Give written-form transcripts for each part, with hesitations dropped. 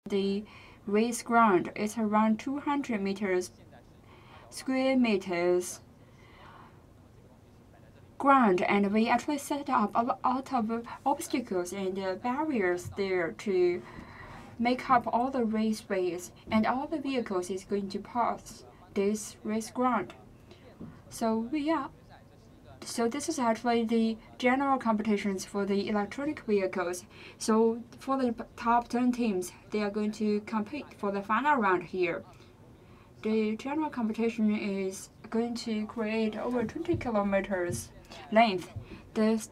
the race ground. It's around 200 square meters ground, and we actually set up a lot of obstacles and barriers there to make up all the raceways, and all the vehicles is going to pass this race ground. So this is actually the general competitions for the electronic vehicles. So for the top 10 teams, they are going to compete for the final round here. The general competition is going to create over 20 kilometers length. The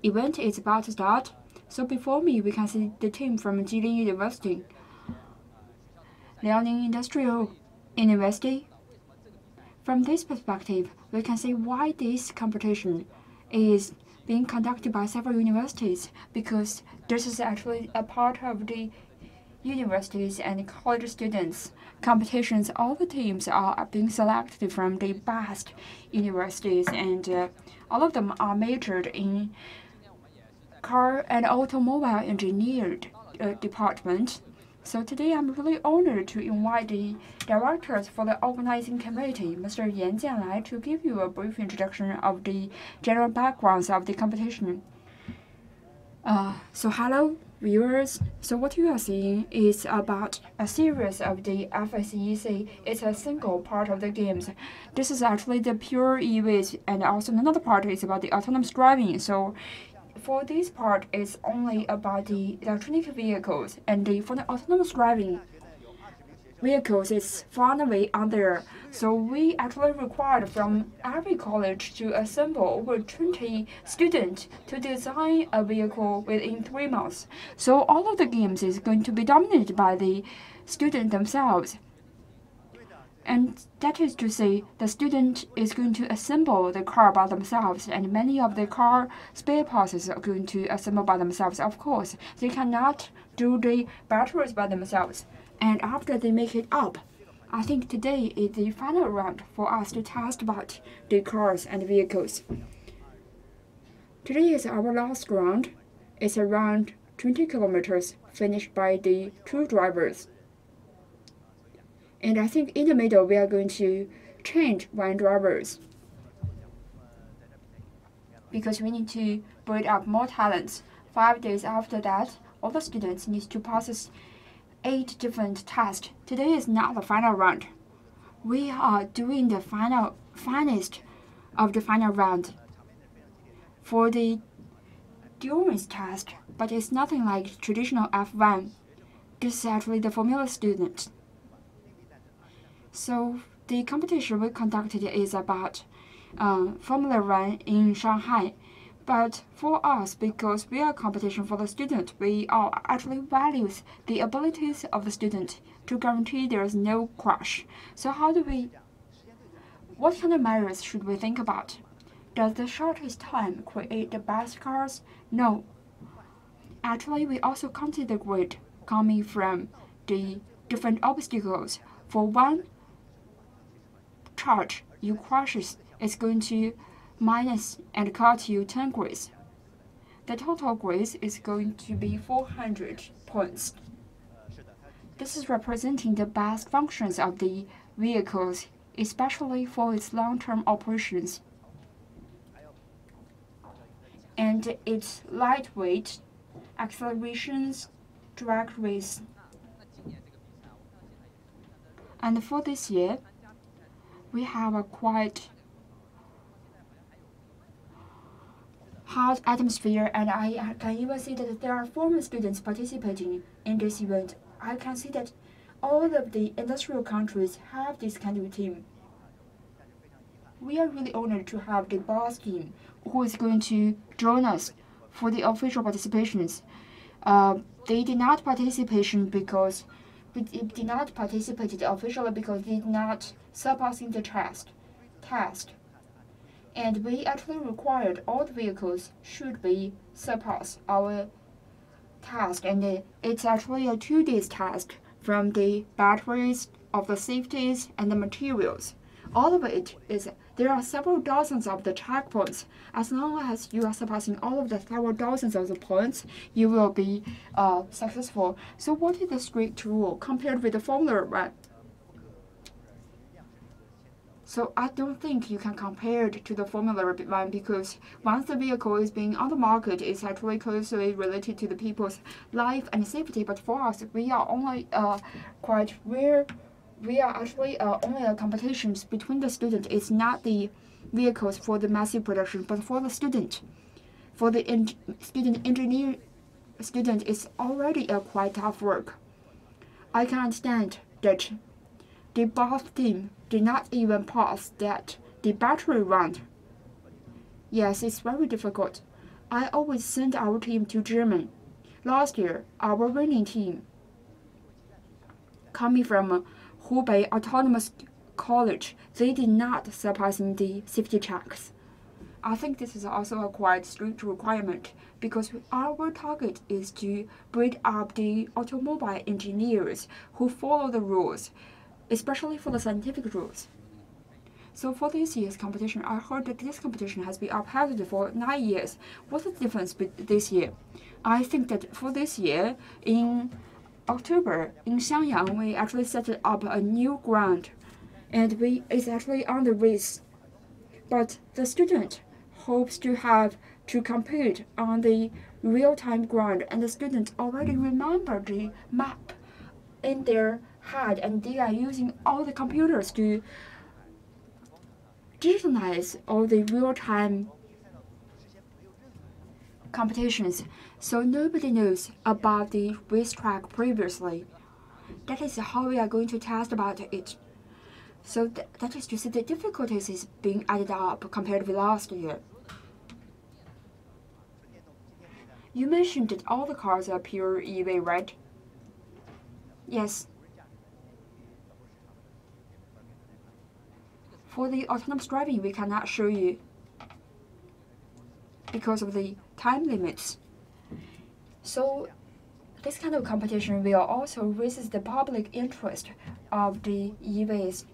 event is about to start. So before me, we can see the team from Jilin University, Liaoning Industrial University. From this perspective, we can see why this competition is being conducted by several universities, because this is actually a part of the universities and college students competitions. All the teams are being selected from the best universities, and all of them are majored in car and automobile engineered department. So today I'm really honored to invite the directors for the organizing committee, Mr. Yan Jianlai, to give you a brief introduction of the general backgrounds of the competition. So hello viewers. So what you are seeing is about a series of the FSEC. It's a single part of the games. This is actually the pure EVs, and also another part is about the autonomous driving. So for this part, it's only about the electronic vehicles, and for the autonomous driving vehicles, it's far away on there. So we actually required from every college to assemble over 20 students to design a vehicle within 3 months. So all of the games is going to be dominated by the students themselves. And that is to say, the student is going to assemble the car by themselves, and many of the car spare parts are going to assemble by themselves. Of course, they cannot do the batteries by themselves. And after they make it up, I think today is the final round for us to test about the cars and vehicles. Today is our last round. It's around 20 kilometers, finished by the 2 drivers. And I think in the middle, we are going to change 1 drivers, because we need to build up more talents. 5 days after that, all the students need to pass 8 different tests. Today is not the final round. We are doing the finest of the final round for the endurance test, but it's nothing like traditional F1. This is actually the Formula student. So the competition we conducted is about Formula 1 in Shanghai. But for us, because we are competition for the student, we actually values the abilities of the student to guarantee there is no crash. So what kind of measures should we think about? Does the shortest time create the best cars? No. Actually, we also counted the grid coming from the different obstacles. For 1 charge you crashes, it's going to minus and cut you 10 grids. The total grids is going to be 400 points. This is representing the best functions of the vehicles, especially for its long-term operations. And its lightweight, accelerations, drag race. And for this year, we have a quite hot atmosphere, and I can even see that there are former students participating in this event. I can see that all of the industrial countries have this kind of team. We are really honored to have the boss team who is going to join us for the official participations. They did not participate because officially because they did not surpass in the test. And we actually required all the vehicles should be surpass our test, and it's actually a 2 days test from the batteries, of the safeties, and the materials. All of it is there are several dozens of the checkpoints. As long as you are surpassing all of the several dozens of the points, you will be successful. So what is the strict rule compared with the Formula One? So I don't think you can compare it to the Formula One because once the vehicle is being on the market, it's actually closely related to the people's life and safety. But for us, we are only quite rare. We are actually only a competitions between the student. It's not the vehicles for the massive production, but for the student. For the student engineer student, it's already a quite tough work. I can understand that the both team did not even pass the battery round. Yes, it's very difficult. I always send our team to Germany. Last year, our winning team, coming from Hubei Autonomous College, they did not surpass the safety checks. I think this is also a quite strict requirement because our target is to breed up the automobile engineers who follow the rules, especially for the scientific rules. So for this year's competition, I heard that this competition has been upheld for 9 years. What's the difference this year? I think that for this year, in October, in Xiangyang, we actually set up a new ground, and it's actually on the race. But the student hopes to have to compete on the real-time ground, and the students already remember the map in their head, and they are using all the computers to digitalize all the real-time competitions, so nobody knows about the racetrack previously. That is how we are going to test about it. So that is to say the difficulties is being added up compared with last year. You mentioned that all the cars are pure EV, right? Yes. For the autonomous driving, we cannot show you because of the time limits. So this kind of competition will also raises the public interest of the EVs.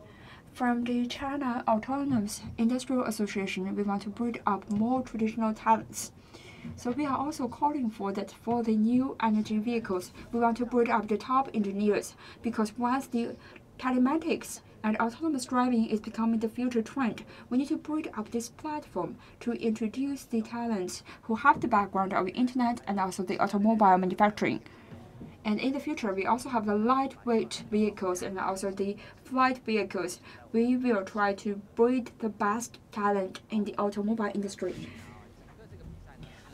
From the China Autonomous Industrial Association, we want to breed up more traditional talents. So we are also calling for that for the new energy vehicles, we want to breed up the top engineers because once the telematics and autonomous driving is becoming the future trend, we need to breed up this platform to introduce the talents who have the background of internet and also the automobile manufacturing. And in the future, we also have the lightweight vehicles and also the flight vehicles. We will try to breed the best talent in the automobile industry.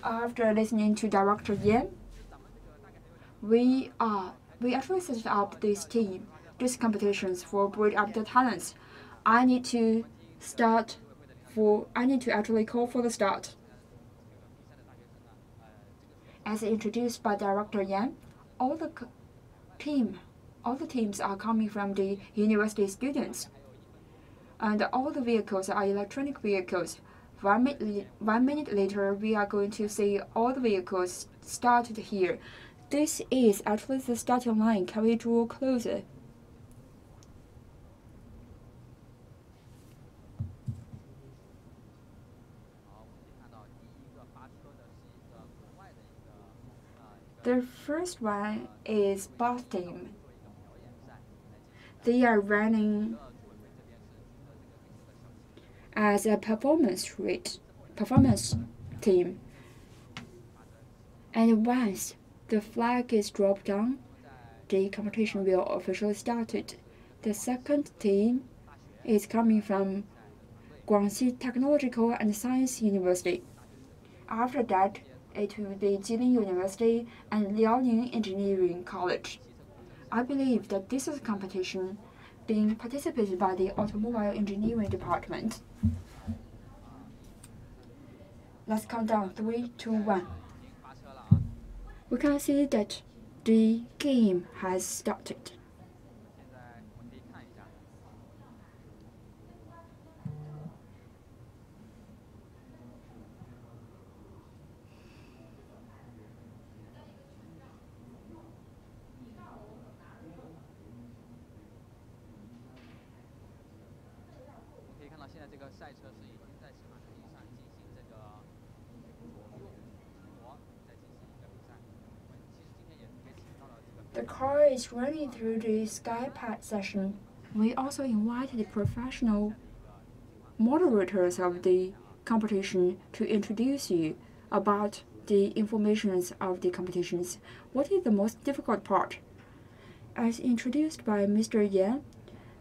After listening to Director Yan, we actually set up this team, these competitions for breed up the talents. I need to actually call for the start. As introduced by Director Yan, all the teams are coming from the university students, and all the vehicles are electronic vehicles. 1 minute later, we are going to see all the vehicles started here. This is actually the starting line. Can we draw closer? The first one is bus team. They are running as a performance team. And once the flag is dropped down, the competition will officially start. The second team is coming from Guangxi Technological and Science University. After that, it will be Jilin University and Liaoning Engineering College. I believe that this is a competition being participated by the Automobile Engineering Department. Let's count down 3, 2, 1. We can see that the game has started. The car is running through the SkyPad session. We also invited professional moderators of the competition to introduce you about the information of the competitions. What is the most difficult part? As introduced by Mr. Yan,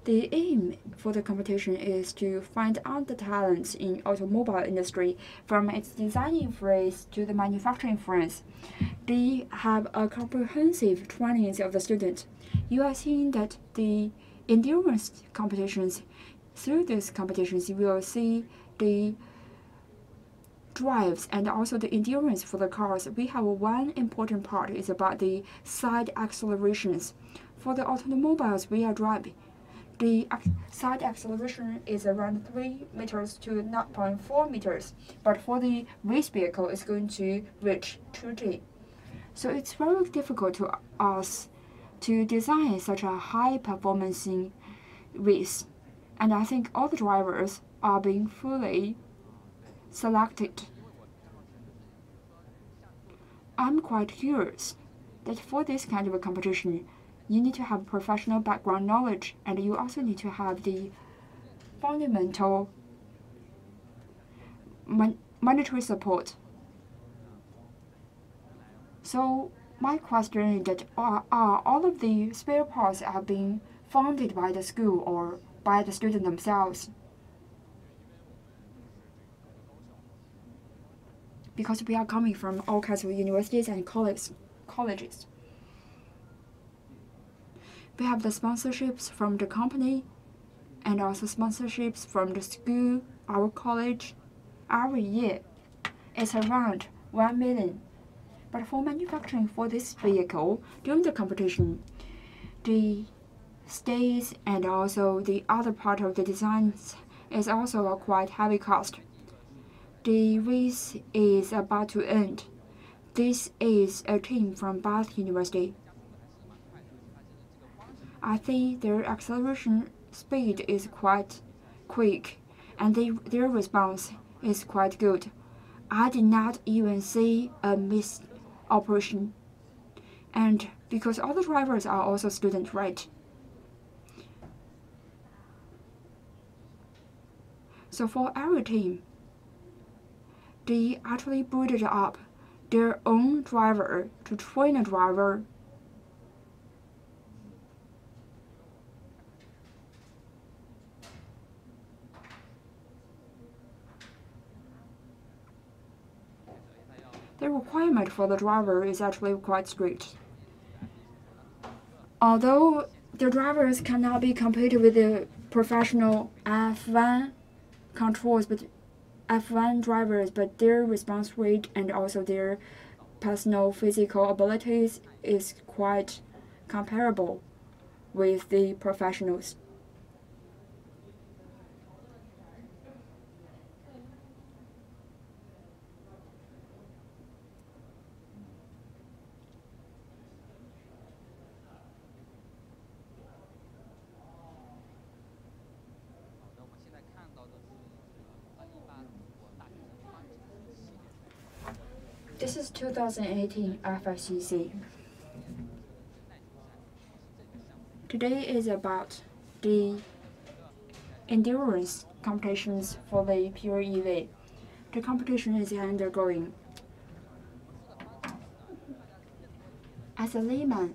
the aim for the competition is to find out the talents in automobile industry from its designing phase to the manufacturing phase. They have a comprehensive training of the student. You are seeing that the endurance competitions, through these competitions, you will see the drives and also the endurance for the cars. We have one important part is about the side accelerations. For the automobiles we are driving, the side acceleration is around 3 meters to 0.4 meters, but for the race vehicle, it's going to reach 2G. So it's very difficult to us to design such a high performance race, and I think all the drivers are being fully selected. I'm quite curious that for this kind of a competition, you need to have professional background knowledge, and you also need to have the fundamental monetary support. So my question is that are all of the spare parts are being funded by the school or by the student themselves? Because we are coming from all kinds of universities and colleges. We have the sponsorships from the company and also sponsorships from the school, our college. Every year, it's around 1 million. But for manufacturing for this vehicle, during the competition, the stays and also the other part of the designs is also a quite heavy cost. The race is about to end. This is a team from Bath University. I think their acceleration speed is quite quick, and their response is quite good. I did not even see a missed operation. And because all the drivers are also students, right? So for our team, they actually booted up their own driver to train a driver. The requirement for the driver is actually quite strict. Although the drivers cannot be competed with the professional F1 controls, but F1 drivers, but their response rate and also their personal physical abilities is quite comparable with the professionals. This is 2018 FICC. Today is about the endurance competitions for the pure EV. The competition is undergoing. As a layman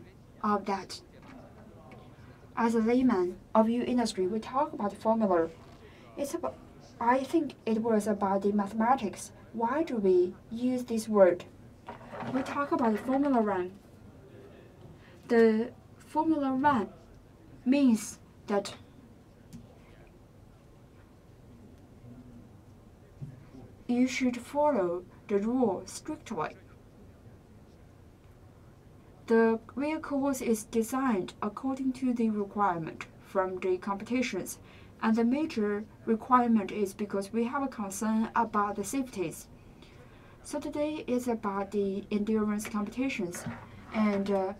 of your industry, we talk about formula. I think it was about the mathematics. Why do we use this word? We talk about Formula 1. The Formula 1 means that you should follow the rule strictly. The vehicles is designed according to the requirement from the competitions, and the major requirement is because we have a concern about the safeties. So today is about the endurance competitions, and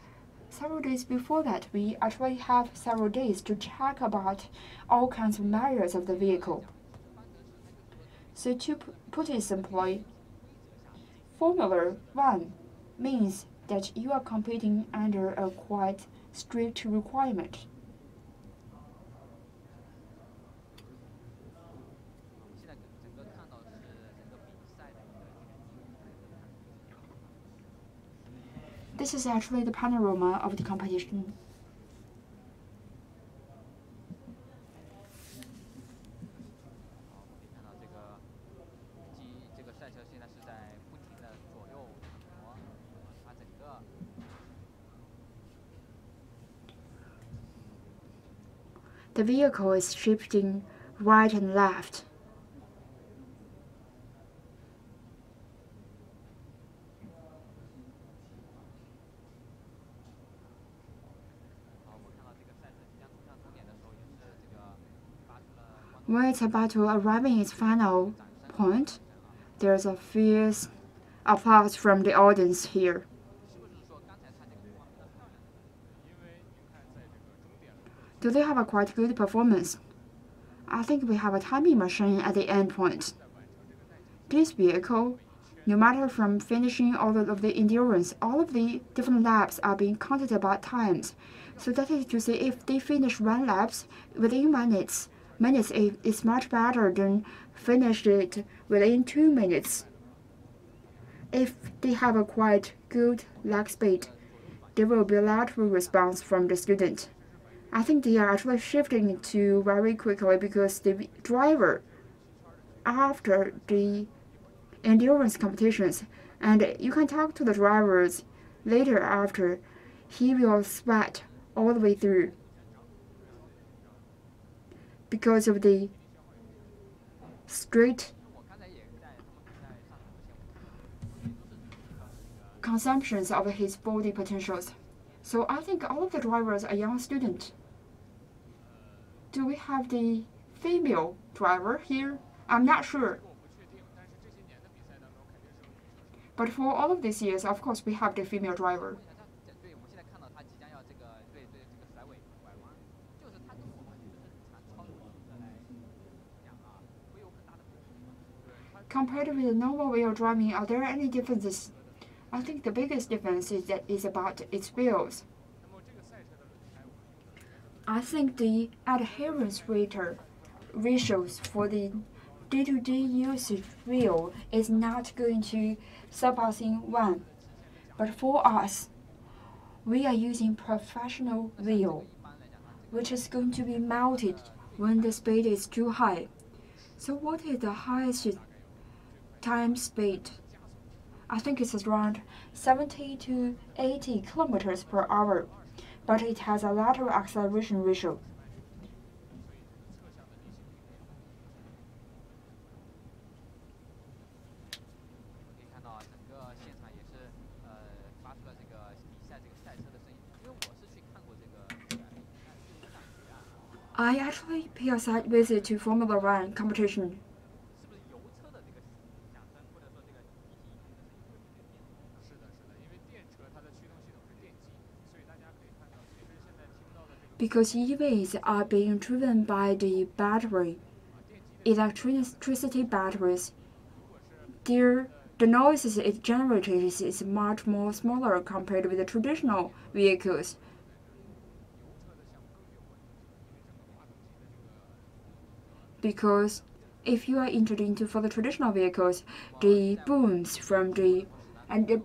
several days before that, we actually have several days to check about all kinds of measures of the vehicle. So to put it simply, Formula One means that you are competing under a quite strict requirement. This is actually the panorama of the competition. The vehicle is shifting right and left. When it's about to arriving its final point, there's a fierce applause from the audience here. Do they have a quite good performance? I think we have a timing machine at the end point. This vehicle, no matter from finishing all of the endurance, all of the different laps are being counted about times. So that is to say, if they finish one lap within minutes, it's much better than finish it within 2 minutes. If they have a quite good leg speed, there will be a lot of response from the student. I think they are actually shifting to very quickly because the driver, after the endurance competitions, and you can talk to the drivers later after, he will sweat all the way through because of the strict consumptions of his body potentials. So I think all of the drivers are young students. Do we have the female driver here? I'm not sure. But for all of these years, of course, we have the female driver. Compared with the normal way of driving, are there any differences? I think the biggest difference is about its wheels. I think the adherence ratios for the day-to-day usage wheel is not going to surpassing 1. But for us, we are using professional wheel, which is going to be melted when the speed is too high. So what is the highest time speed? I think it's around 70 to 80 kilometers per hour, but it has a lot of acceleration ratio. I actually pay a site visit to Formula One competition. Because EVs are being driven by the battery, electricity batteries, the noises it generates is much more smaller compared with the traditional vehicles. Because if you are entered into for the traditional vehicles, the booms from the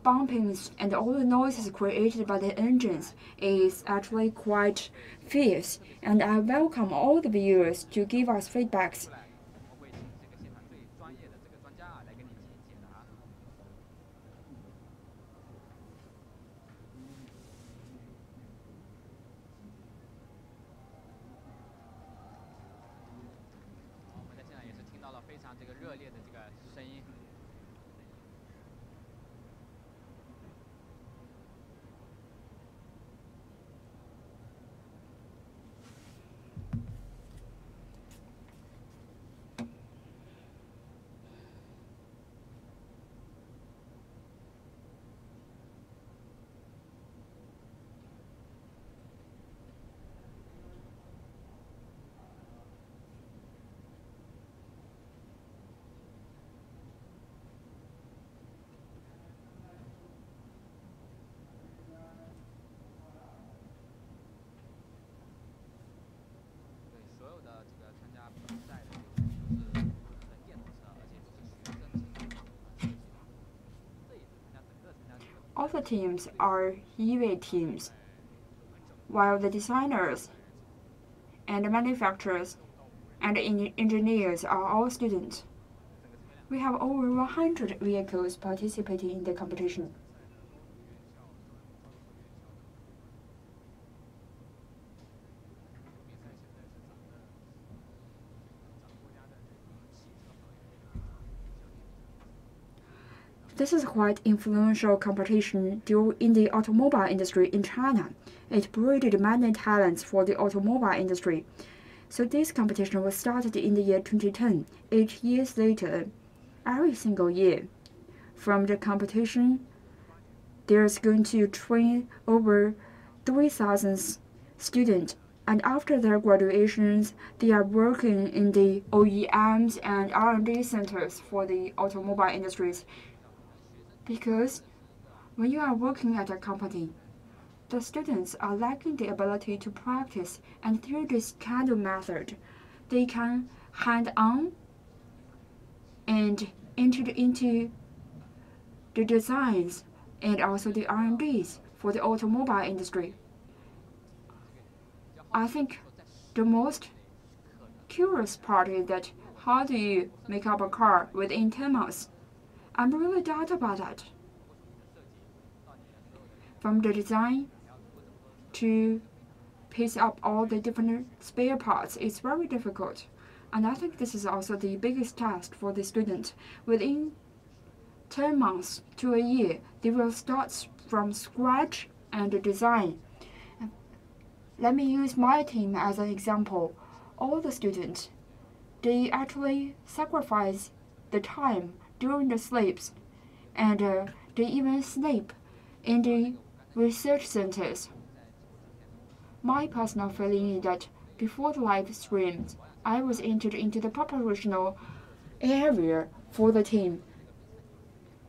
bumpings and all the noises created by the engines is actually quite fierce. And I welcome all the viewers to give us feedbacks. of the teams are EV teams, while the designers and manufacturers and engineers are all students. We have over 100 vehicles participating in the competition. This is quite influential competition in the automobile industry in China. It breeded many talents for the automobile industry. So this competition was started in the year 2010, 8 years later. Every single year, from the competition, there's going to train over 3,000 students. And after their graduations, they are working in the OEMs and R&D centers for the automobile industries. Because when you are working at a company, the students are lacking the ability to practice, and through this kind of method, they can hand-on and enter into the designs and also the R&Ds for the automobile industry. I think the most curious part is that how do you make up a car within 10 months? I'm really doubt about that. From the design to piece up all the different spare parts, it's very difficult. And I think this is also the biggest task for the student. Within 10 months to a year, they will start from scratch and design. Let me use my team as an example. All the students, they actually sacrifice the time during the sleeps, and they even sleep in the research centers. My personal feeling is that before the live streams, I was entered into the preparational area for the team,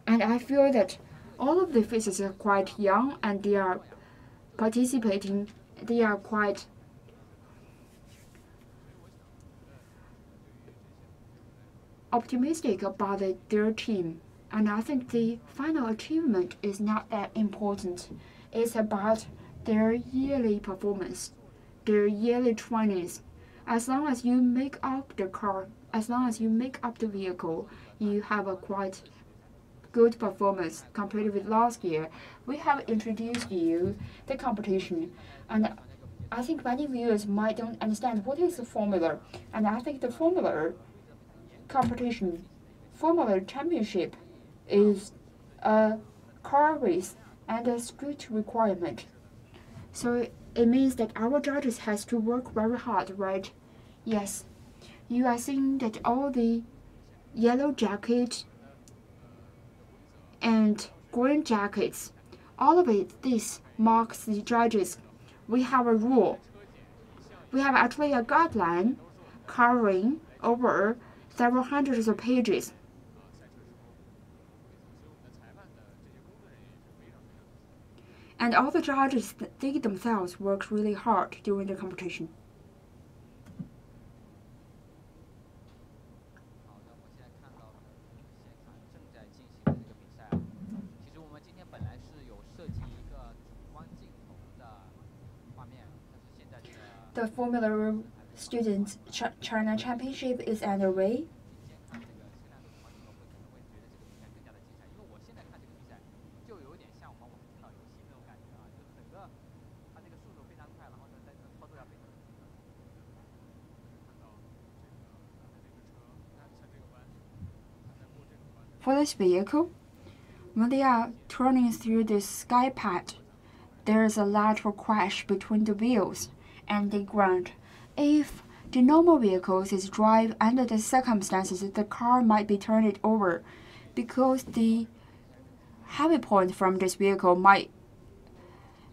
and I feel that all of the faces are quite young and they are participating. They are quite optimistic about their team, and I think the final achievement is not that important. It's about their yearly performance, their yearly trainings. As long as you make up the car, as long as you make up the vehicle, you have a quite good performance compared with last year. We have introduced you the competition, and I think many viewers might don't understand what is the formula, and I think the formula competition, Formula Championship, is a car race and a strict requirement. So it means that our judges has to work very hard, right? Yes. You are seeing that all the yellow jackets and green jackets, all of it, this marks the judges. We have a rule. We have actually a guideline covering over several hundreds of pages. And all the judges, they themselves work really hard during the competition. The Formula Students China Championship is underway. For this vehicle, when they are turning through the sky pad, there is a lateral crash between the wheels and the ground. If the normal vehicles is drive under the circumstances, the car might be turned over because the heavy point from this vehicle might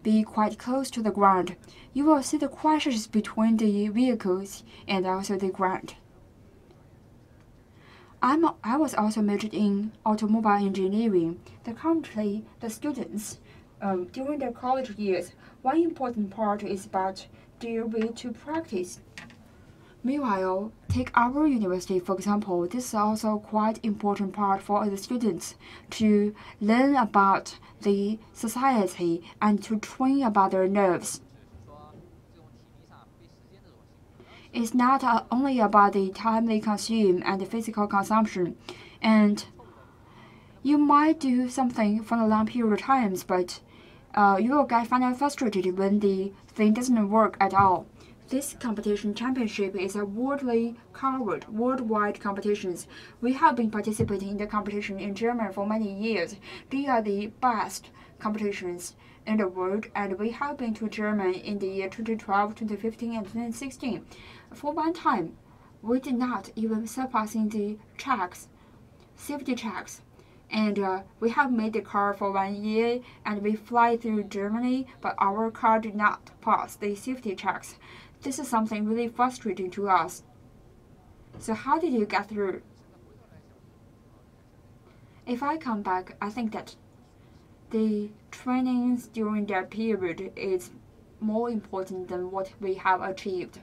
be quite close to the ground. You will see the crashes between the vehicles and also the ground. I was also majored in automobile engineering. Currently, the students during their college years, one important part is about their way to practice. Meanwhile, take our university for example. This is also quite important part for the students to learn about the society and to train about their nerves. It's not only about the time they consume and the physical consumption, and you might do something for a long period of times, but you will get finally frustrated when the thing doesn't work at all. This competition championship is a worldwide competitions. We have been participating in the competition in Germany for many years. They are the best competitions in the world, and we have been to Germany in the year 2012, 2015, and 2016. For one time, we did not even surpass in the checks, safety checks. And we have made the car for 1 year and we fly through Germany, but our car did not pass the safety checks. This is something really frustrating to us. So how did you get through? If I come back, I think that the trainings during that period is more important than what we have achieved.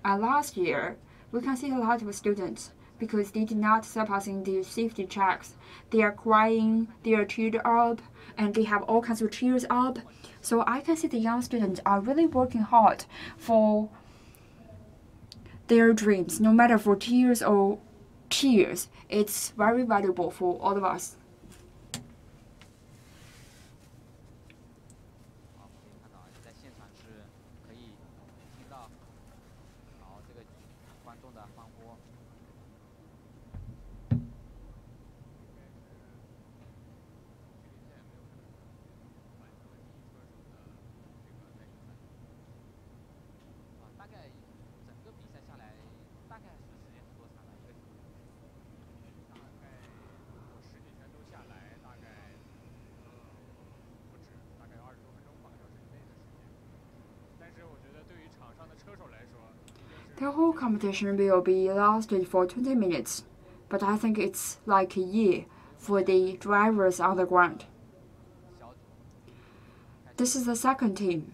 Last year, we can see a lot of students because they did not surpassing the safety checks. They are crying, they are cheered up, and they have all kinds of cheers up. So I can see the young students are really working hard for their dreams, no matter for tears or cheers. It's very valuable for all of us. The whole competition will be lasted for 20 minutes, but I think it's like a year for the drivers on the ground. This is the second team.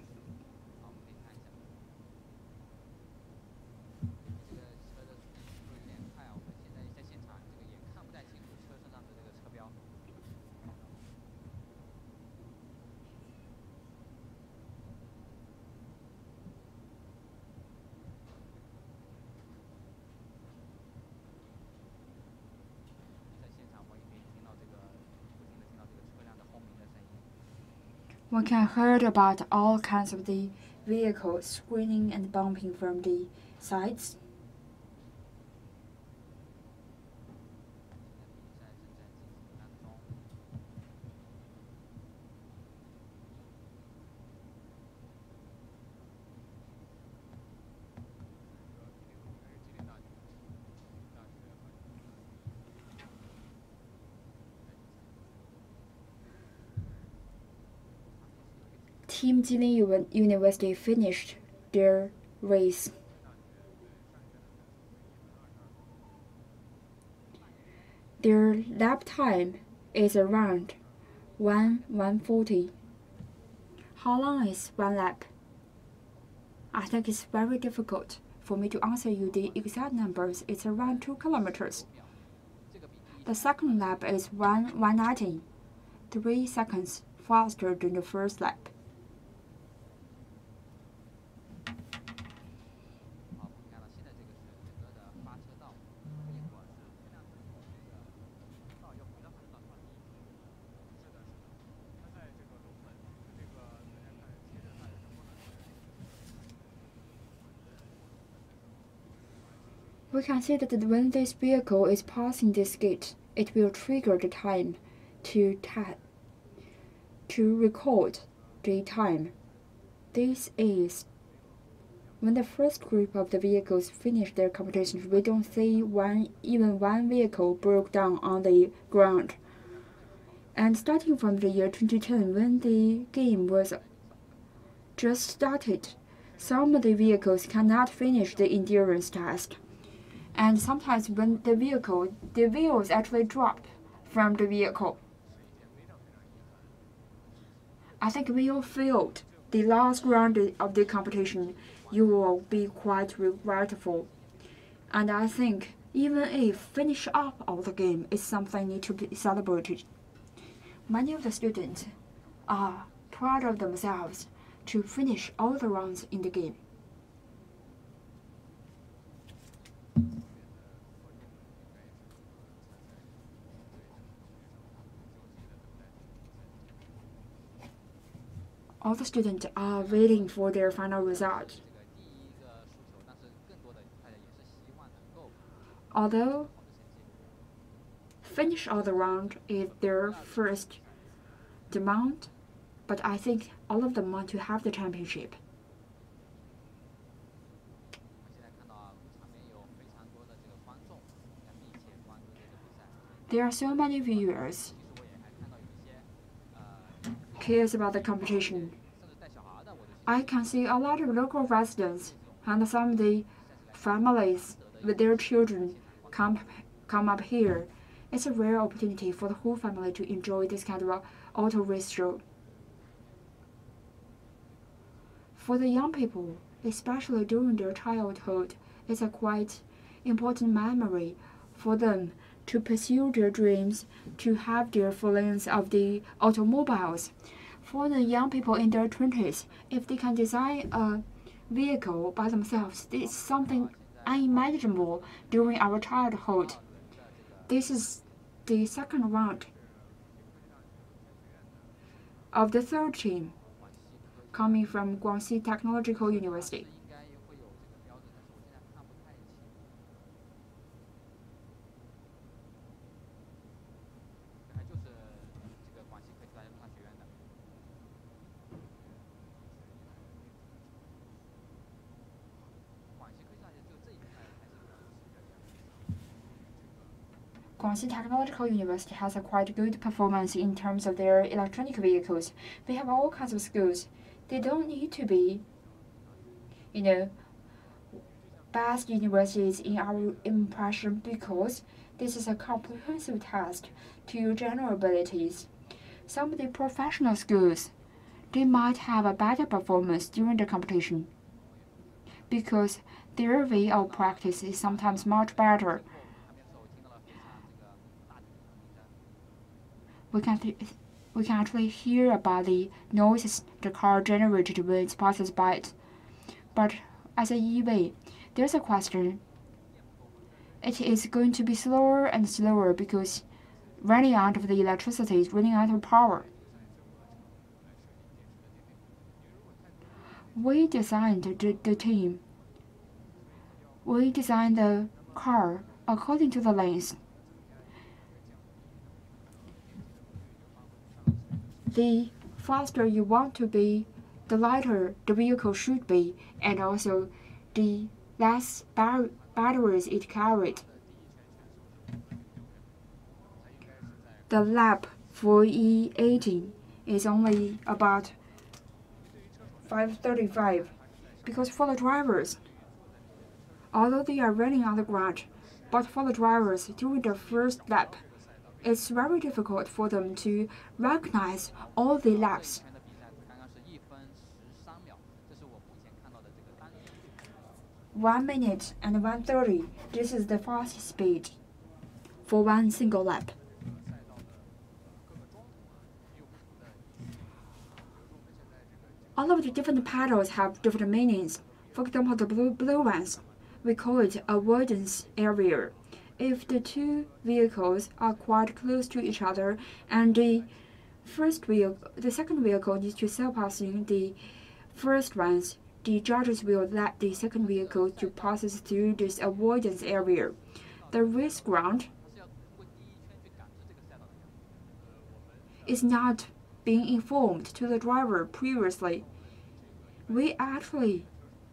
One can hear about all kinds of the vehicles screaming and bumping from the sides. Team Jilin University finished their race. Their lap time is around 1:40. How long is one lap? I think it's very difficult for me to answer you the exact numbers. It's around 2 kilometers. The second lap is 1:90, 3 seconds faster than the first lap. We can see that when this vehicle is passing this gate, it will trigger the time to record the time. This is when the first group of the vehicles finish their competition. We don't see even one vehicle broke down on the ground. And starting from the year 2010, when the game was just started, some of the vehicles cannot finish the endurance test. And sometimes when the wheels actually drop from the vehicle. I think when you failed the last round of the competition, you will be quite regretful. And I think even if finish up of the game is something need to be celebrated. Many of the students are proud of themselves to finish all the rounds in the game. All the students are waiting for their final result. Although finish all the round is their first demand, but I think all of them want to have the championship. There are so many viewers cares about the competition. I can see a lot of local residents and some of the families with their children come up here. It's a rare opportunity for the whole family to enjoy this kind of auto race show. For the young people, especially during their childhood, it's a quite important memory for them to pursue their dreams, to have their feelings of the automobiles. For the young people in their 20s, if they can design a vehicle by themselves, this is something unimaginable during our childhood. This is the second round of the third team coming from Guangxi Technological University. Guangxi Technological University has a quite good performance in terms of their electronic vehicles. They have all kinds of schools. They don't need to be, best universities in our impression, because this is a comprehensive test to general abilities. Some of the professional schools, they might have a better performance during the competition because their way of practice is sometimes much better. We can actually hear about the noises the car generated when it passes by it. But as an EV, there's a question. It is going to be slower and slower because running out of the electricity is running out of power. We designed the team. We designed the car according to the length. The faster you want to be, the lighter the vehicle should be, and also the less batteries it carried. The lap for E18 is only about 5:35, because for the drivers, although they are running on the ground, but for the drivers during the first lap, it's very difficult for them to recognize all the laps. 1 minute and 1:30. This is the fastest speed for one single lap. All of the different pedals have different meanings. For example, the blue ones, we call it avoidance area. If the two vehicles are quite close to each other and the second vehicle needs to surpassing the first ones, the judges will let the second vehicle to pass through this avoidance area. The race ground is not being informed to the driver previously. We actually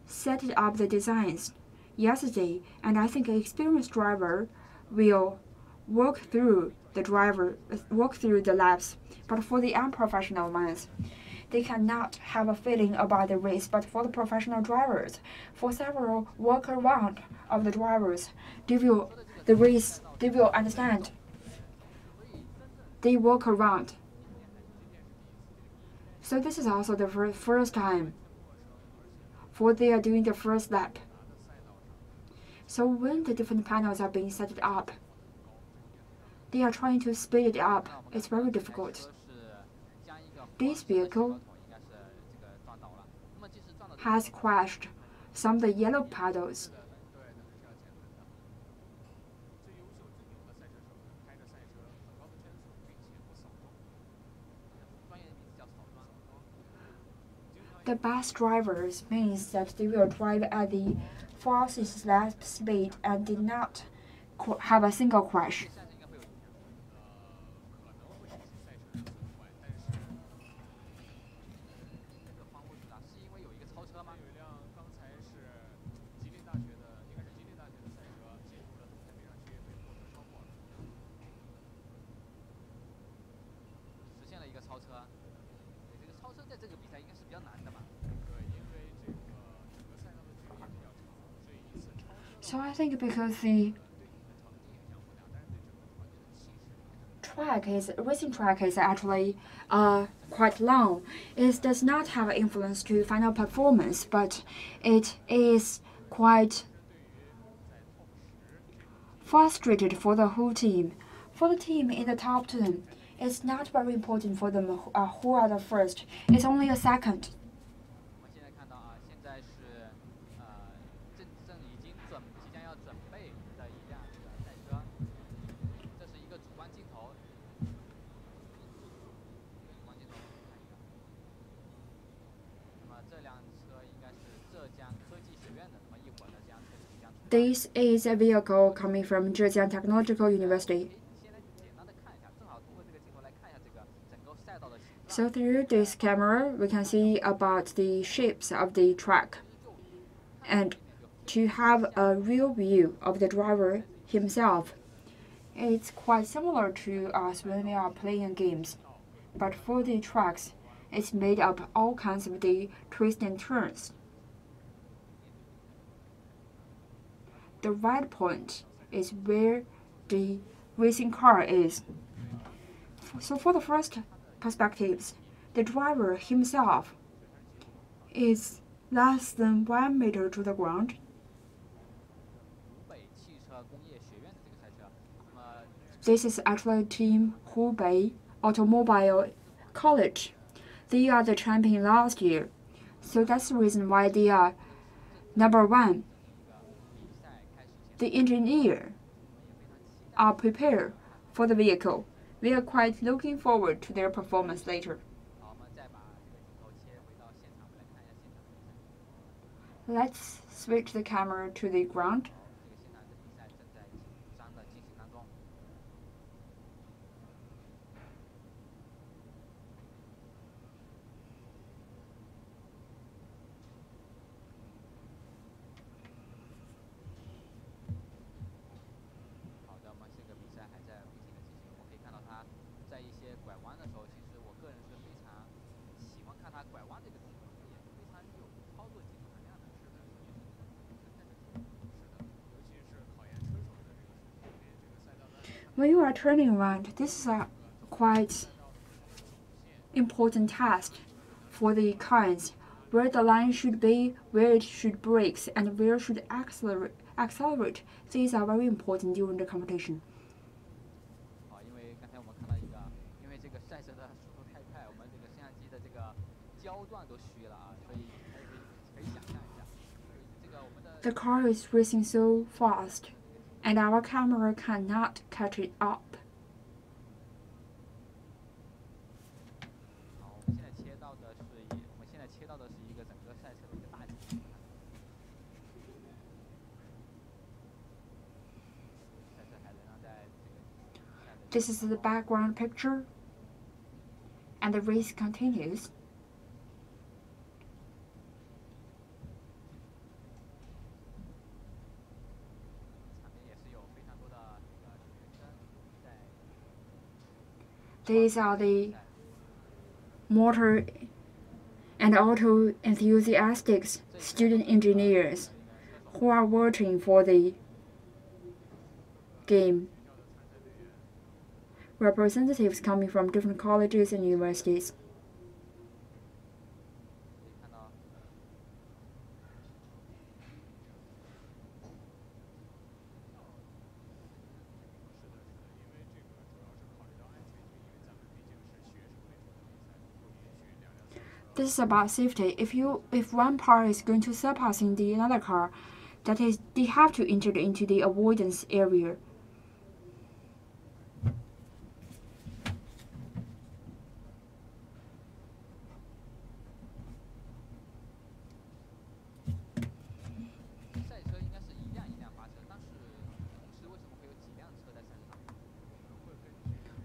set up the designs yesterday, and I think an experienced driver will walk through the laps. But for the unprofessional ones, they cannot have a feeling about the race. But for the professional drivers, for several walk around of the drivers, they will understand. They walk around. So this is also the first time for they are doing the first lap. So when the different panels are being set up, they are trying to speed it up. It's very difficult. This vehicle has crashed some of the yellow panels. The best drivers means that they will drive at the fastest lap speed and did not have a single crash. So I think because the racing track is actually quite long, it does not have an influence to final performance, but it is quite frustrated for the whole team. For the team in the top 10, it's not very important for them who are the first. It's only a second. This is a vehicle coming from Zhejiang Technological University. So through this camera, we can see about the shapes of the track. And to have a real view of the driver himself, it's quite similar to us when we are playing games. But for the tracks, it's made up all kinds of the twists and turns. The red point is where the racing car is. So for the first perspectives, the driver himself is less than 1 meter to the ground. This is actually Team Hubei Automobile College. They are the champion last year, so that's the reason why they are number 1. The engineer are prepared for the vehicle. We are quite looking forward to their performance later. Let's switch the camera to the ground. When you are turning around, this is a quite important task for the cars, where the line should be, where it should brake, and where it should accelerate. These are very important during the competition. The car is racing so fast, and our camera cannot catch it up. This is the background picture, and the race continues. These are the motor and auto enthusiastic student engineers who are working for the game. Representatives coming from different colleges and universities. This is about safety. If one car is going to surpassing the another car, that is, they have to enter into the avoidance area.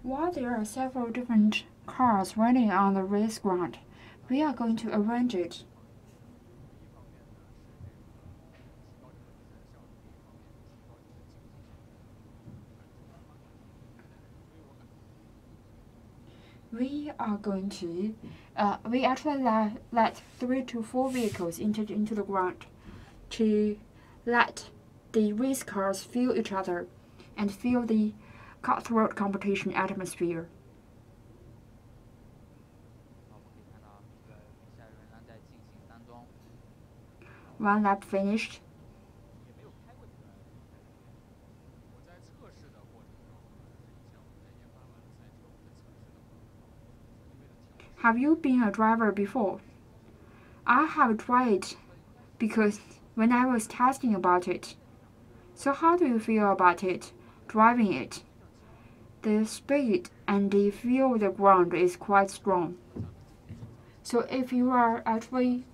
While there are several different cars running on the race ground, we are going to arrange it. We are going to, we actually let 3 to 4 vehicles enter into the ground to let the race cars feel each other and feel the cutthroat competition atmosphere. One lap finished. Have you been a driver before? I have tried because when I was testing about it. So how do you feel about it, driving it? The speed and the feel of the ground is quite strong. So if you are actually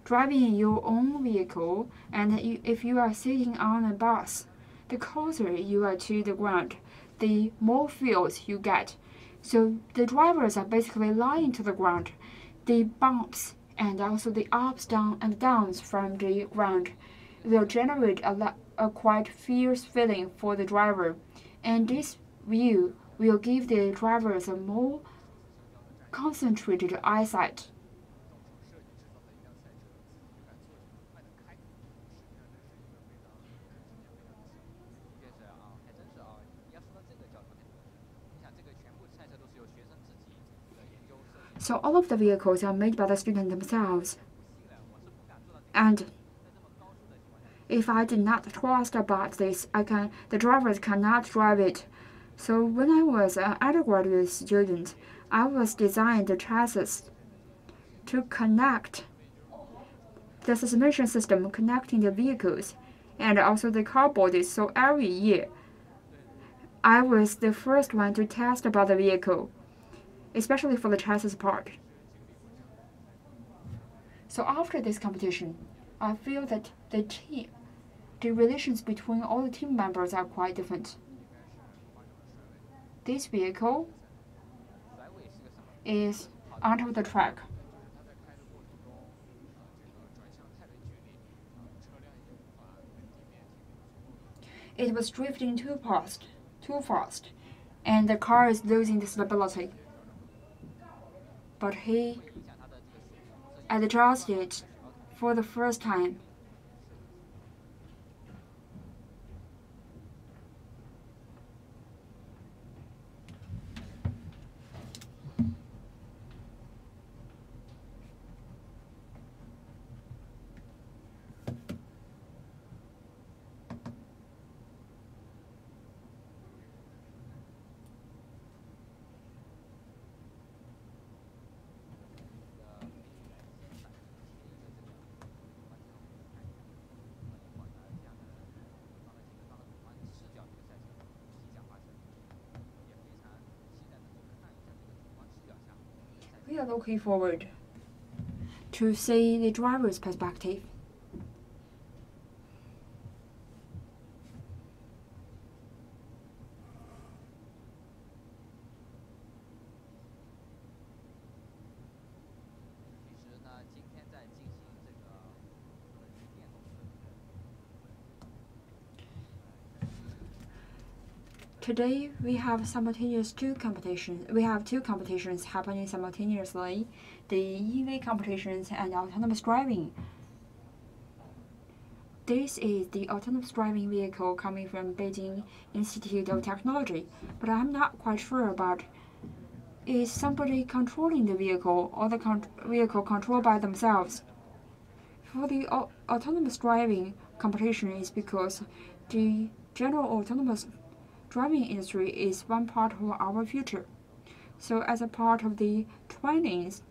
driving your own vehicle and if you are sitting on a bus, the closer you are to the ground, the more feels you get. So the drivers are basically lying to the ground. The bumps and also the ups, down, and downs from the ground will generate a quite fierce feeling for the driver. And this view will give the drivers a more concentrated eyesight. So all of the vehicles are made by the students themselves. And if I did not trust about this, the drivers cannot drive it. So when I was an undergraduate student, I was designed the chassis to connect the suspension system connecting the vehicles and also the car bodies. So every year, I was the first one to test about the vehicle, especially for the chassis part. So after this competition, I feel that the relations between all the team members are quite different. This vehicle is onto the track. It was drifting too fast, and the car is losing the stability. But he adjusted it for the first time. We are looking forward to see the driver's perspective. Today we have two competitions happening simultaneously: the EV competitions and autonomous driving. This is the autonomous driving vehicle coming from Beijing Institute of Technology, but I'm not quite sure about is somebody controlling the vehicle or the vehicle controlled by themselves. For the autonomous driving competition is because the general autonomous driving industry is one part of our future. So as a part of the trainings,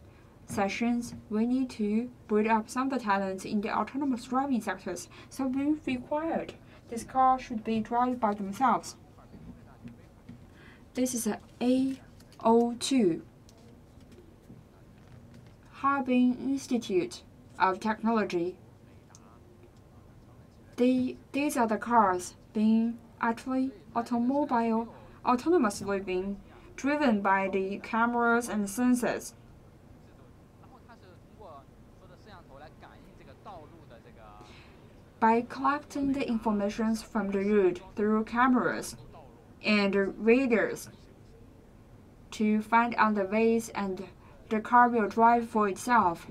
sessions, we need to build up some of the talents in the autonomous driving sectors. So we required this car should be driven by themselves. This is a AO2, Harbin Institute of Technology. These are the cars being actually autonomously being driven by the cameras and sensors. By collecting the information from the road through cameras and radars to find out the ways, and the car will drive for itself.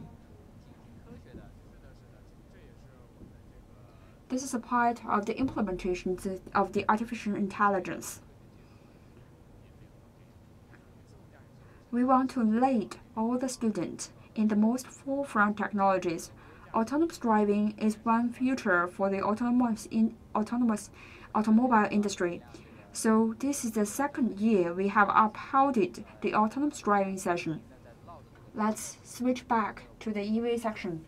This is a part of the implementation of the artificial intelligence. We want to lead all the students in the most forefront technologies. Autonomous driving is one future for the autonomous automobile industry. So this is the second year we have upheld the autonomous driving session. Let's switch back to the EV section.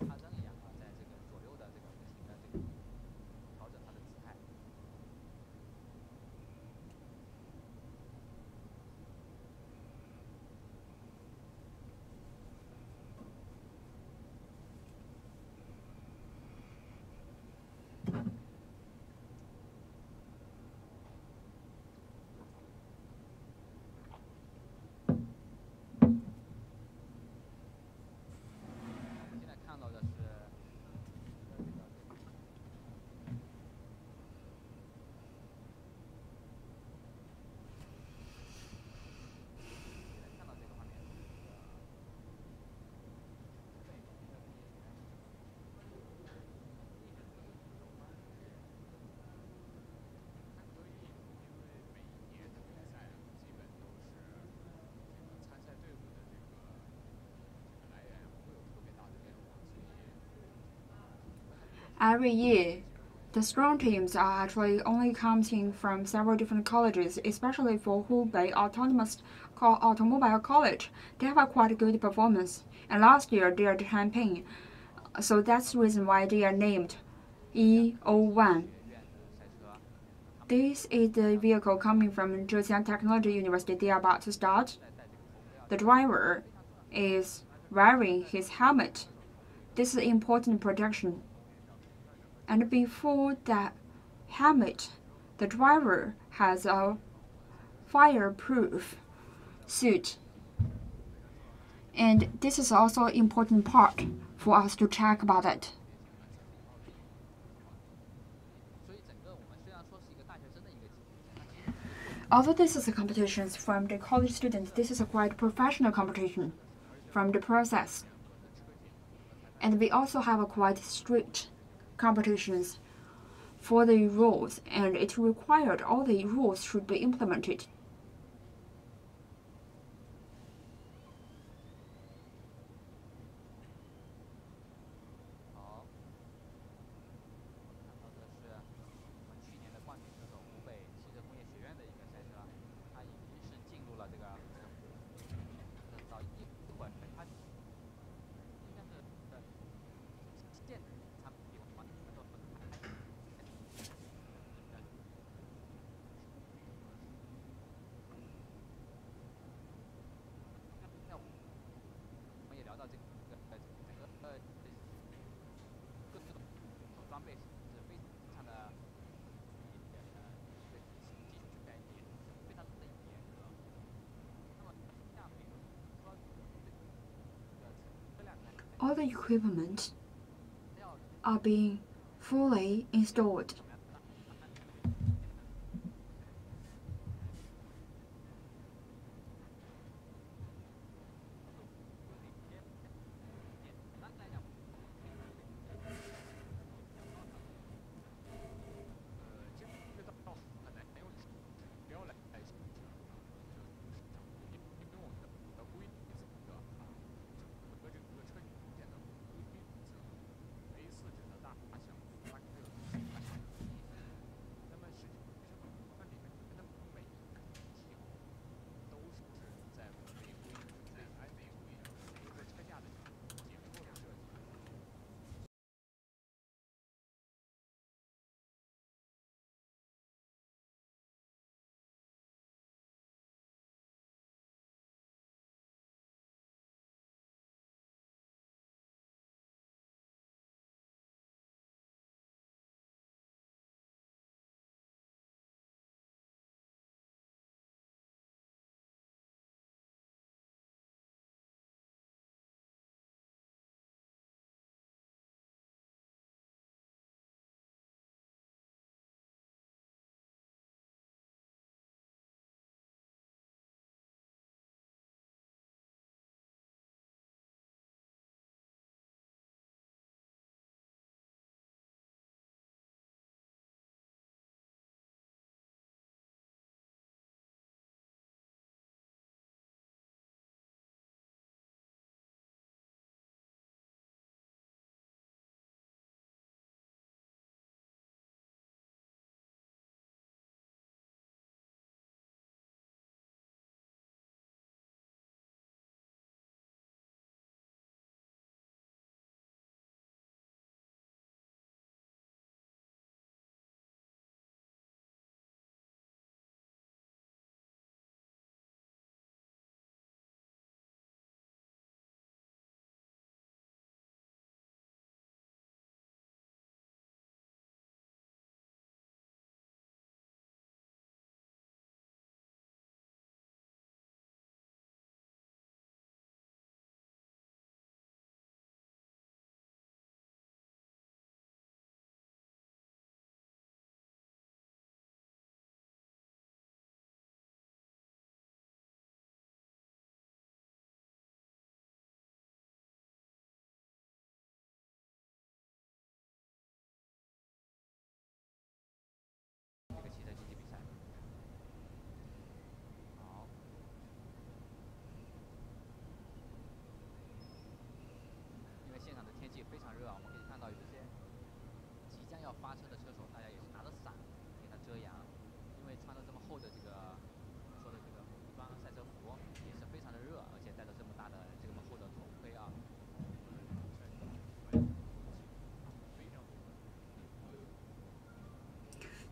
Every year, the strong teams are actually only coming from several different colleges, especially for Hubei Automobile College. They have a quite good performance, and last year they are the champion. So that's the reason why they are named EO1. This is the vehicle coming from Zhejiang Technology University. They are about to start. The driver is wearing his helmet. This is important protection. And before that helmet, the driver has a fireproof suit. And this is also an important part for us to check about it. Although this is a competition from the college students, this is a quite professional competition from the process. And we also have a quite strict competitions for the rules, and it required all the rules should be implemented. All the equipment are being fully installed.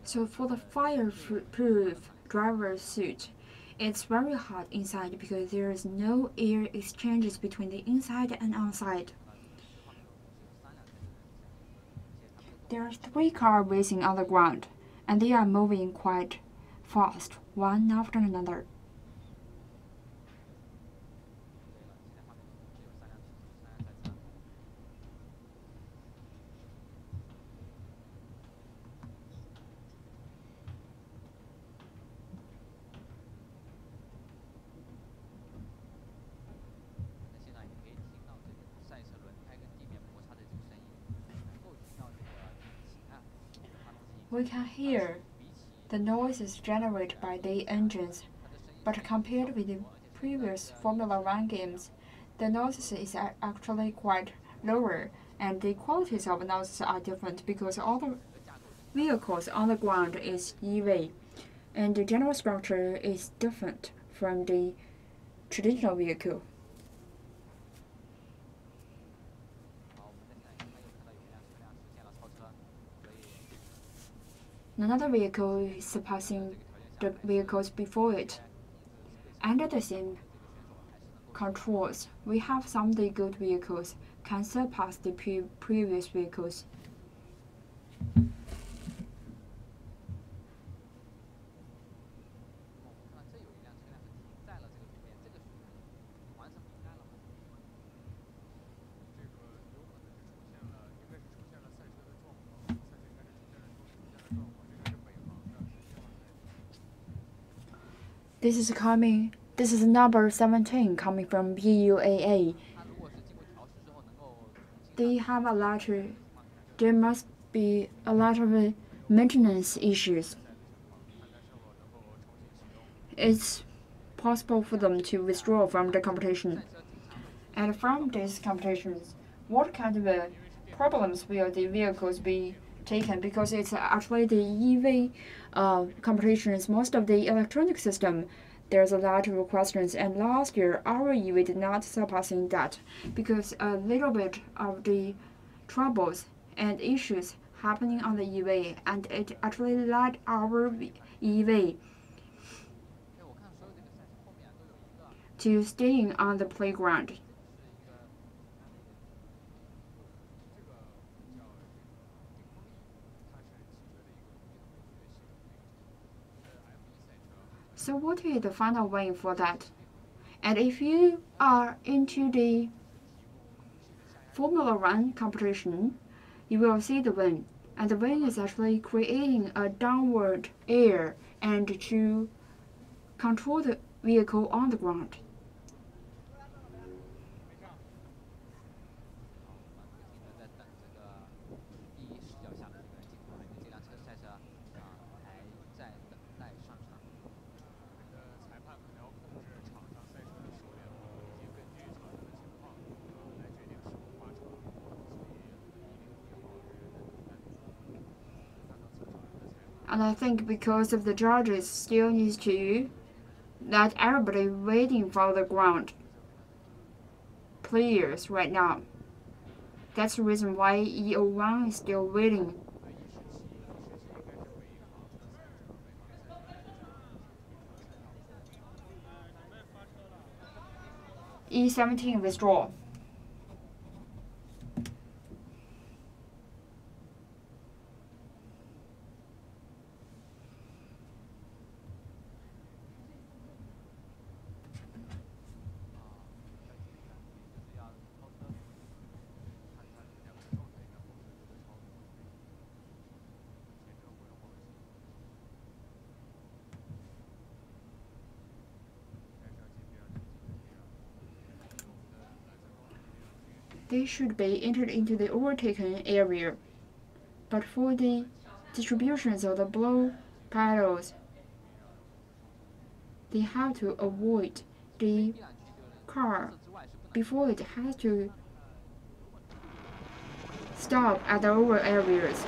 So for the fireproof driver's suit, it's very hot inside because there is no air exchanges between the inside and outside. There are 3 cars racing on the ground, and they are moving quite fast, one after another. We can hear the noises generated by the engines, but compared with the previous Formula One games, the noises is actually quite lower, and the qualities of noises are different because all the vehicles on the ground is EV, and the general structure is different from the traditional vehicle. Another vehicle is surpassing the vehicles before it. Under the same controls, we have some of the good vehicles can surpass the previous vehicles. This is number 17 coming from PUAA. There must be a lot of maintenance issues. It's possible for them to withdraw from the competition. And from these competitions, what kind of problems will the vehicles be taken? Because it's actually the EV competitions, most of the electronic system, there's a lot of questions. And last year, our EV did not surpassing that because a little bit of the troubles and issues happening on the EV, and it actually led our EV to staying on the playground. So what is the final win for that? And if you are into the Formula One competition, you will see the win. And the win is actually creating a downward air and to control the vehicle on the ground. And I think because of the judges still needs to let everybody waiting for the ground players right now. That's the reason why E01 is still waiting. E17 withdraw. They should be entered into the overtaken area. But for the distributions of the blow paddles, they have to avoid the car before it has to stop at the over areas.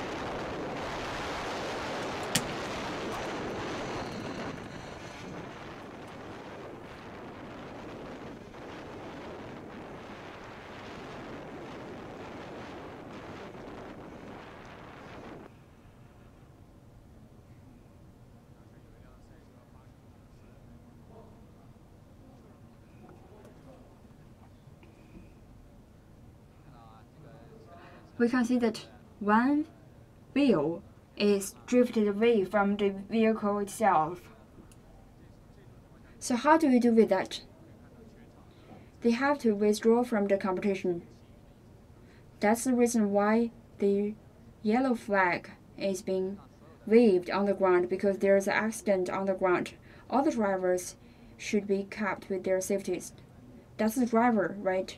we can see that one wheel is drifted away from the vehicle itself. So how do we do with that? They have to withdraw from the competition. That's the reason why the yellow flag is being waved on the ground, because there is an accident on the ground. All the drivers should be kept with their safeties. That's the driver, right?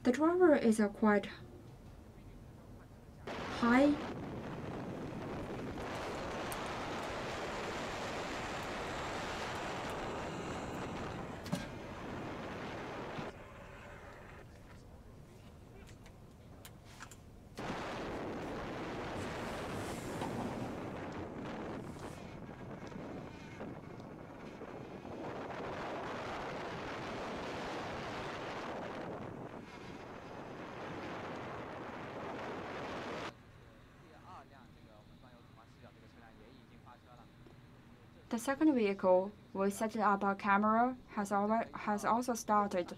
The driver is a quite high The second vehicle with setting up a camera has also started.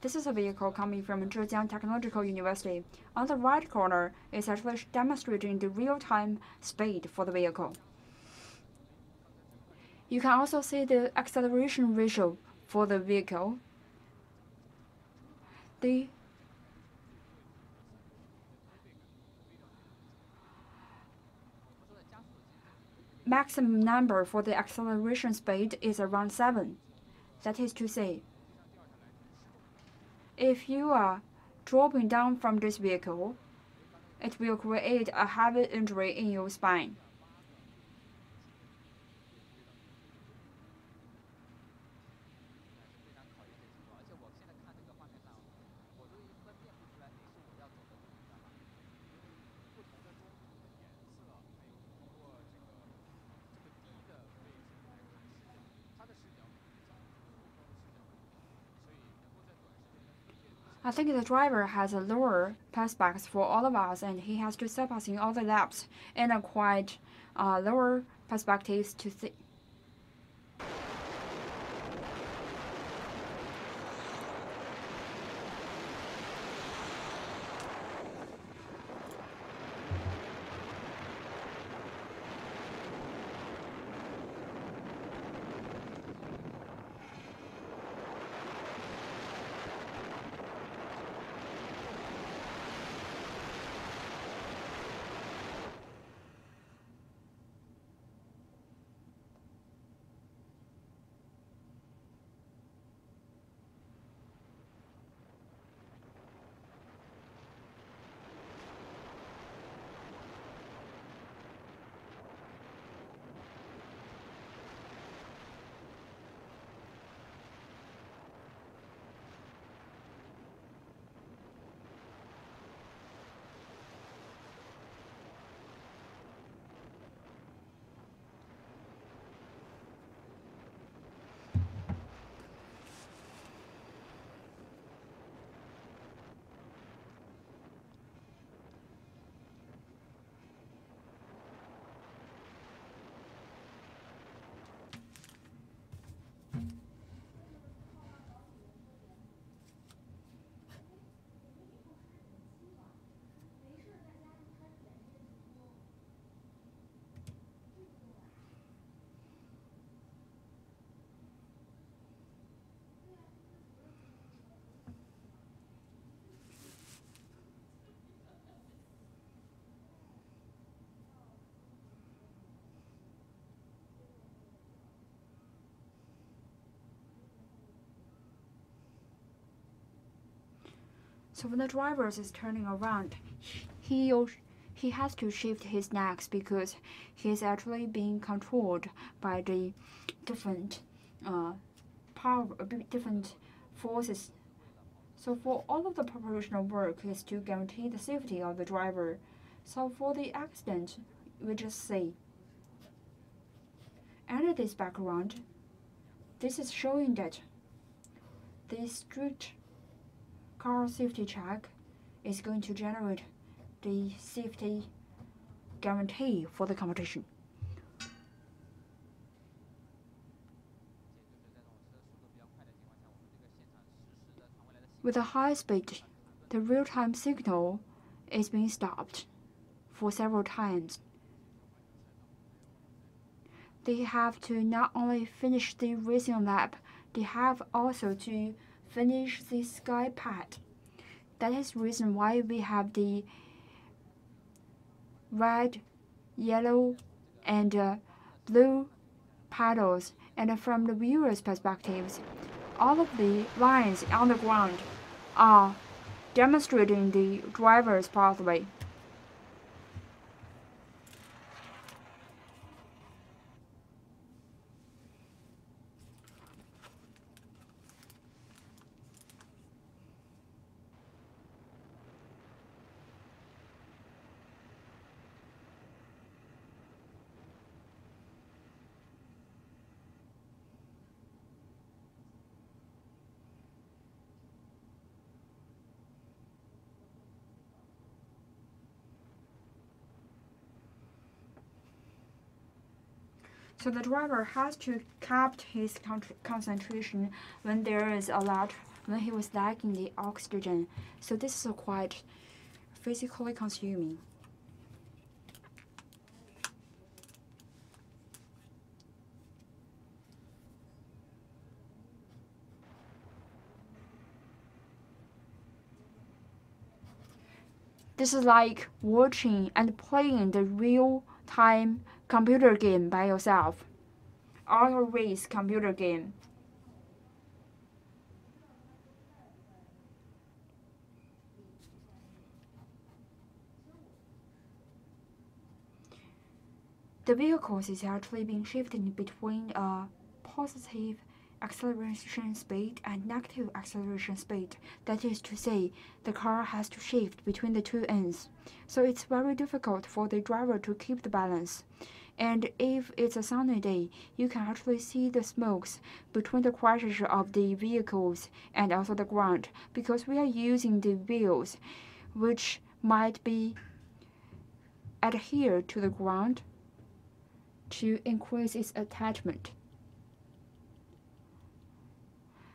This is a vehicle coming from Zhejiang Technological University. On the right corner is actually demonstrating the real-time speed for the vehicle. You can also see the acceleration ratio for the vehicle. The maximum number for the acceleration speed is around 7. That is to say, if you are dropping down from this vehicle, it will create a heavy injury in your spine. I think the driver has a lower perspective for all of us, and he has to surpass in all the laps in a quite lower perspectives to see. So when the driver is turning around, he has to shift his neck because he is actually being controlled by the different different forces. So for all of the preparational work is to guarantee the safety of the driver. So for the accident, we just say, under this background, this is showing that The strict car safety check is going to generate the safety guarantee for the competition. With a high speed, the real-time signal is being stopped for several times. They have to not only finish the racing lap, they have also to finish the sky pad. That is the reason why we have the red, yellow, and blue paddles. And from the viewer's perspectives, all of the lines on the ground are demonstrating the driver's pathway. So the driver has to keep his concentration when when he was lacking the oxygen. So this is quite physically consuming. This is like watching and playing the real-time computer game by yourself. Auto race computer game. The vehicles is actually being shifted between a positive acceleration speed and negative acceleration speed. That is to say, the car has to shift between the two ends. So it's very difficult for the driver to keep the balance. And if it's a sunny day, you can actually see the smokes between the crashes of the vehicles and also the ground, because we are using the wheels which might be adhered to the ground to increase its attachment.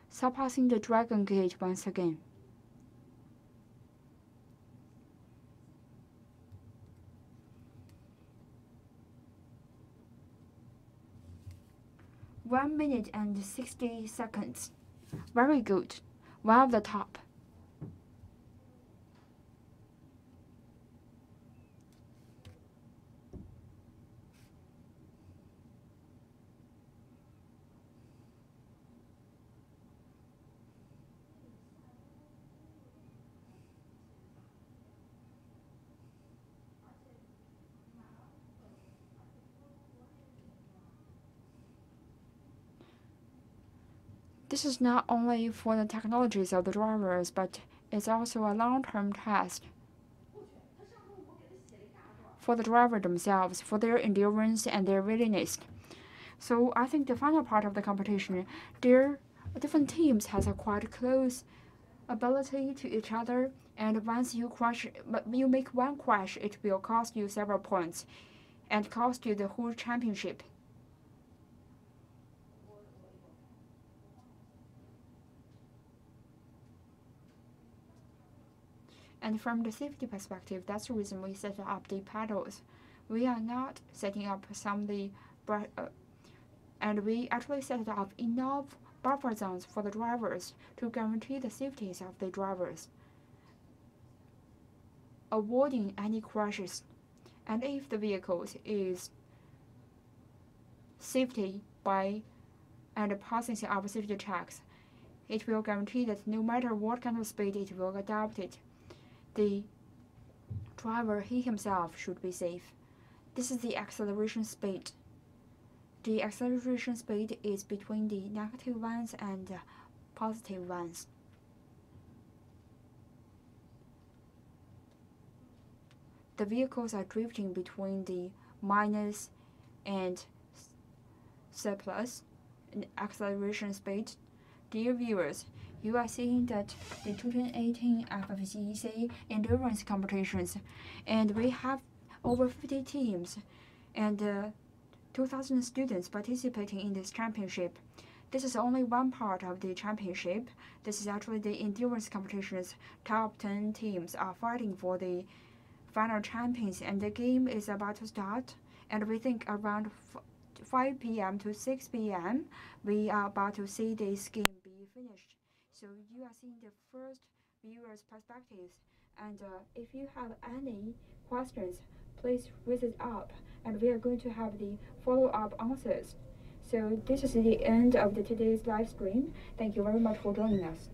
Surpassing the Dragon Gate once again. One minute and 60 seconds. Very good. One of the top. This is not only for the technologies of the drivers, but it's also a long-term test for the driver themselves, for their endurance and their willingness. So I think the final part of the competition, their different teams has a quite close ability to each other, and once you make one crash, it will cost you several points and cost you the whole championship. And from the safety perspective, that's the reason we set up the paddles. We are not setting up and we actually set up enough buffer zones for the drivers to guarantee the safety of the drivers, avoiding any crashes. And if the vehicle is safety by and passing our safety checks, it will guarantee that no matter what kind of speed it will adopt it, the driver, he himself, should be safe. This is the acceleration speed. The acceleration speed is between the negative ones and positive ones. The vehicles are drifting between the minus and surplus acceleration speed. Dear viewers, you are seeing that the 2018 FFCEC endurance competitions, and we have over 50 teams and 2,000 students participating in this championship. This is only one part of the championship. This is actually the endurance competitions. Top 10 teams are fighting for the final champions, and the game is about to start. And we think around 5 p.m. to 6 p.m. we are about to see this game be finished. So you are seeing the first viewers' perspectives. And if you have any questions, please raise it up, and we are going to have the follow-up answers. So this is the end of today's live stream. Thank you very much for joining us.